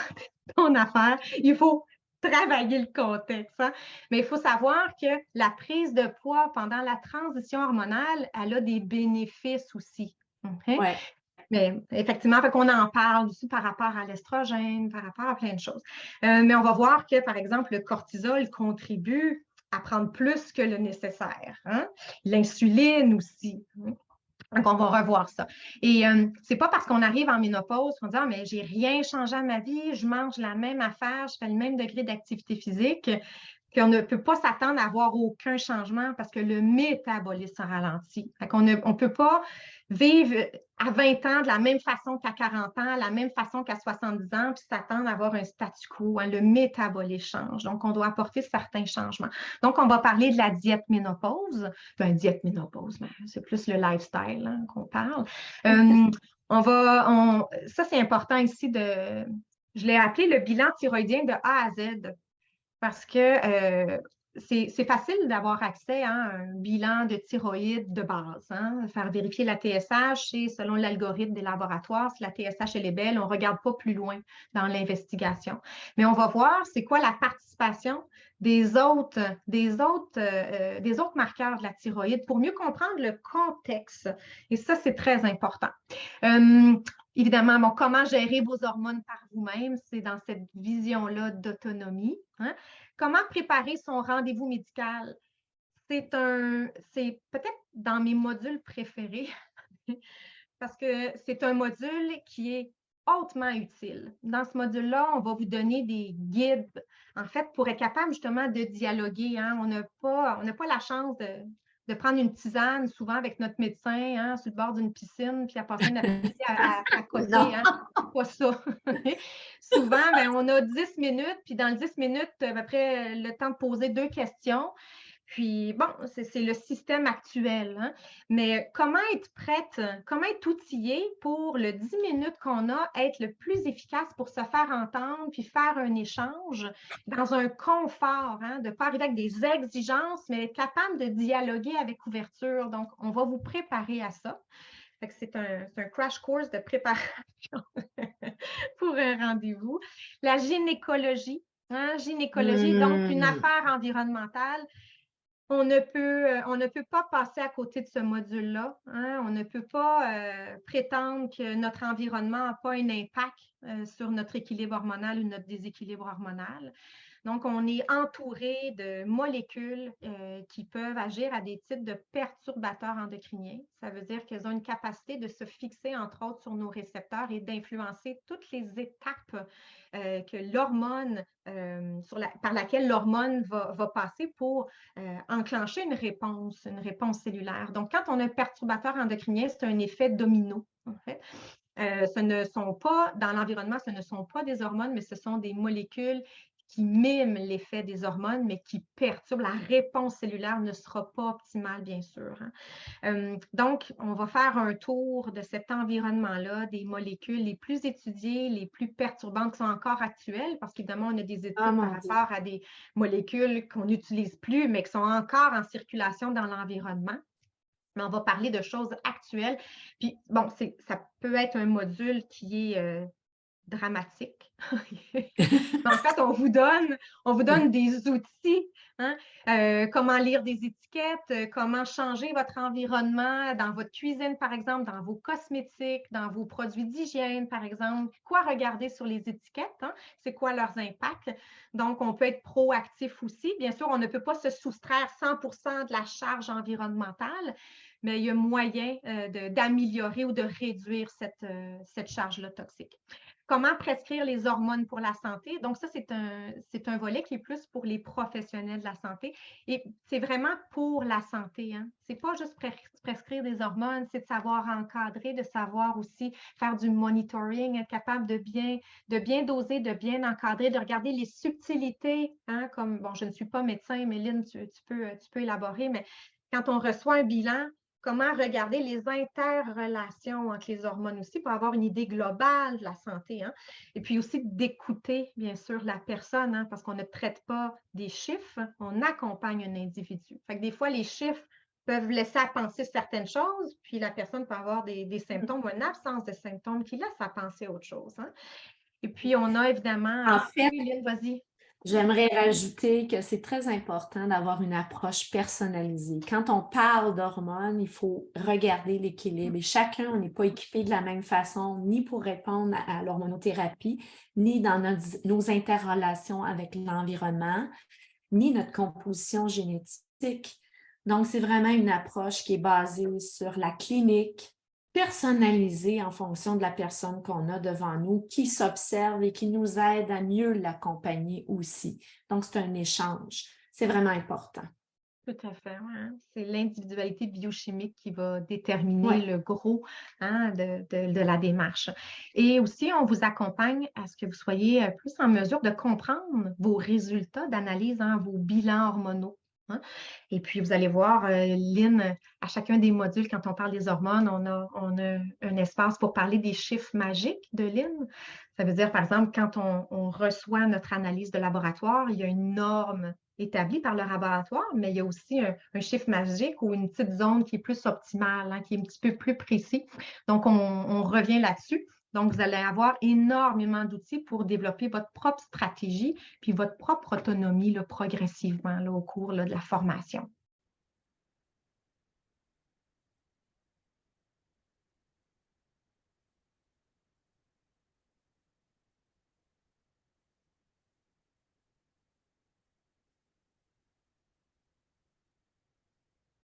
ton affaire, il faut travailler le contexte. Hein? Mais il faut savoir que la prise de poids pendant la transition hormonale, elle a des bénéfices aussi. Okay? Ouais. Mais effectivement, on en parle aussi par rapport à l'estrogène, par rapport à plein de choses. Mais on va voir que, par exemple, le cortisol contribue à prendre plus que le nécessaire. Hein? L'insuline aussi. Hein? Donc, on va revoir ça. Et c'est pas parce qu'on arrive en ménopause qu'on dit ah, mais j'ai rien changé à ma vie, je mange la même affaire, je fais le même degré d'activité physique, qu'on ne peut pas s'attendre à avoir aucun changement parce que le métabolisme ralentit. On ne peut pas vivre à 20 ans de la même façon qu'à 40 ans, la même façon qu'à 70 ans, puis s'attendre à avoir un statu quo. Hein, le métabolisme change. Donc, on doit apporter certains changements. Donc, on va parler de la diète ménopause. Ben, diète ménopause, ben, c'est plus le lifestyle hein, qu'on parle. Ça, c'est important ici je l'ai appelé le bilan thyroïdien de A à Z parce que c'est facile d'avoir accès hein, à un bilan de thyroïde de base. Hein, faire vérifier la TSH, c'est selon l'algorithme des laboratoires. Si la TSH elle est belle, on ne regarde pas plus loin dans l'investigation. Mais on va voir c'est quoi la participation des autres marqueurs de la thyroïde pour mieux comprendre le contexte. Et ça, c'est très important. Évidemment, bon, comment gérer vos hormones par vous-même, c'est dans cette vision-là d'autonomie. Hein? Comment préparer son rendez-vous médical? C'est peut-être dans mes modules préférés parce que c'est un module qui est hautement utile. Dans ce module-là, on va vous donner des guides, en fait, pour être capable justement de dialoguer. Hein? On n'a pas la chance de prendre une tisane, souvent avec notre médecin, hein, sur le bord d'une piscine, puis à passer notre vie à côté. Hein? C'est pas ça. Souvent, ben, on a 10 minutes, puis dans les 10 minutes, à peu près le temps de poser 2 questions. Puis, bon, c'est le système actuel. Hein? Mais comment être prête, comment être outillée pour le 10 minutes qu'on a, être le plus efficace pour se faire entendre, puis faire un échange dans un confort, hein? De ne pas arriver avec des exigences, mais être capable de dialoguer avec ouverture. Donc, on va vous préparer à ça. C'est un crash course de préparation pour un rendez-vous. La gynécologie, hein? Gynécologie, donc une affaire environnementale. On ne peut pas passer à côté de ce module-là. Hein? On ne peut pas prétendre que notre environnement n'a pas un impact sur notre équilibre hormonal ou notre déséquilibre hormonal. Donc, on est entouré de molécules qui peuvent agir à des titres de perturbateurs endocriniens. Ça veut dire qu'elles ont une capacité de se fixer, entre autres, sur nos récepteurs et d'influencer toutes les étapes que l'hormone, par laquelle l'hormone va passer pour enclencher une réponse cellulaire. Donc, quand on a un perturbateur endocrinien, c'est un effet domino, en fait. Ce ne sont pas, dans l'environnement, ce ne sont pas des hormones, mais ce sont des molécules qui miment l'effet des hormones, mais qui perturbent. La réponse cellulaire ne sera pas optimale, bien sûr. Donc, on va faire un tour de cet environnement-là, des molécules les plus étudiées, les plus perturbantes qui sont encore actuelles, parce qu'évidemment, on a des études par rapport à des molécules qu'on n'utilise plus, mais qui sont encore en circulation dans l'environnement. Mais on va parler de choses actuelles. Puis, bon, ça peut être un module qui est dramatique. En fait, on vous donne des outils, hein, comment lire des étiquettes, comment changer votre environnement dans votre cuisine, par exemple, dans vos cosmétiques, dans vos produits d'hygiène, par exemple. Quoi regarder sur les étiquettes, hein, c'est quoi leurs impacts. Donc, on peut être proactif aussi. Bien sûr, on ne peut pas se soustraire 100% de la charge environnementale, mais il y a moyen d'améliorer ou de réduire cette charge-là toxique. Comment prescrire les hormones pour la santé? Donc, ça, c'est un volet qui est plus pour les professionnels de la santé. Et c'est vraiment pour la santé. Hein? Ce n'est pas juste prescrire des hormones, c'est de savoir encadrer, de savoir aussi faire du monitoring, être capable de bien doser, de bien encadrer, de regarder les subtilités. Hein? Comme, bon, je ne suis pas médecin, mais Lynn, tu peux élaborer, mais quand on reçoit un bilan, comment regarder les interrelations entre les hormones aussi pour avoir une idée globale de la santé. Hein? Et puis aussi d'écouter, bien sûr, la personne, hein, parce qu'on ne traite pas des chiffres, on accompagne un individu. Fait que des fois, les chiffres peuvent laisser à penser certaines choses, puis la personne peut avoir des symptômes ou une absence de symptômes qui laisse à penser autre chose. Hein? Et puis, on a évidemment... En fait, oui, Lynn, vas-y. j'aimerais rajouter que c'est très important d'avoir une approche personnalisée. Quand on parle d'hormones, il faut regarder l'équilibre. Et chacun, on n'est pas équipé de la même façon, ni pour répondre à l'hormonothérapie, ni dans nos interrelations avec l'environnement, ni notre composition génétique. Donc, c'est vraiment une approche qui est basée sur la clinique, personnalisée en fonction de la personne qu'on a devant nous, qui s'observe et qui nous aide à mieux l'accompagner aussi. Donc, c'est un échange. C'est vraiment important. Tout à fait. Ouais. C'est l'individualité biochimique qui va déterminer Ouais. le gros, hein, de la démarche. Et aussi, on vous accompagne à ce que vous soyez plus en mesure de comprendre vos résultats d'analyse, hein, vos bilans hormonaux. Hein. Et puis, vous allez voir, Lynn, à chacun des modules, quand on parle des hormones, on a un espace pour parler des chiffres magiques de Lynn. Ça veut dire, par exemple, quand on reçoit notre analyse de laboratoire, il y a une norme établie par le laboratoire, mais il y a aussi un chiffre magique ou une petite zone qui est plus optimale, hein, qui est un petit peu plus précis. Donc, on revient là-dessus. Donc, vous allez avoir énormément d'outils pour développer votre propre stratégie puis votre propre autonomie là, progressivement là, au cours là, de la formation.